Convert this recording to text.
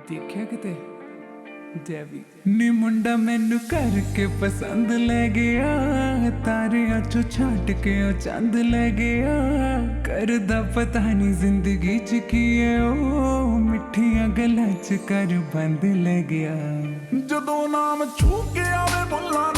ਦੇਖਿਆ ਕਿਤੇ ਡੈਵੀ ਨੀ ਮੁੰਡਾ ਮੈਨੂੰ ਕਰਕੇ ਪਸੰਦ ਲੈ ਗਿਆ, ਤਾਰਿਆਂ ਚੋਂ ਛੱਡ ਕੇ ਉਹ ਚੰਦ ਲੈ ਗਿਆ। ਕਰਦਾ ਪਤਾ ਨਹੀਂ ਜ਼ਿੰਦਗੀ ਚ ਕੀ ਹੈ ਉਹ, ਮਿੱਠੀਆਂ ਗੱਲਾਂ ਚ ਕਰ ਬੰਦ ਲੈ ਗਿਆ। ਜਦੋਂ ਨਾਮ ਛੂ ਕੇ ਆਵੇ ਬੁੱਲਾਂ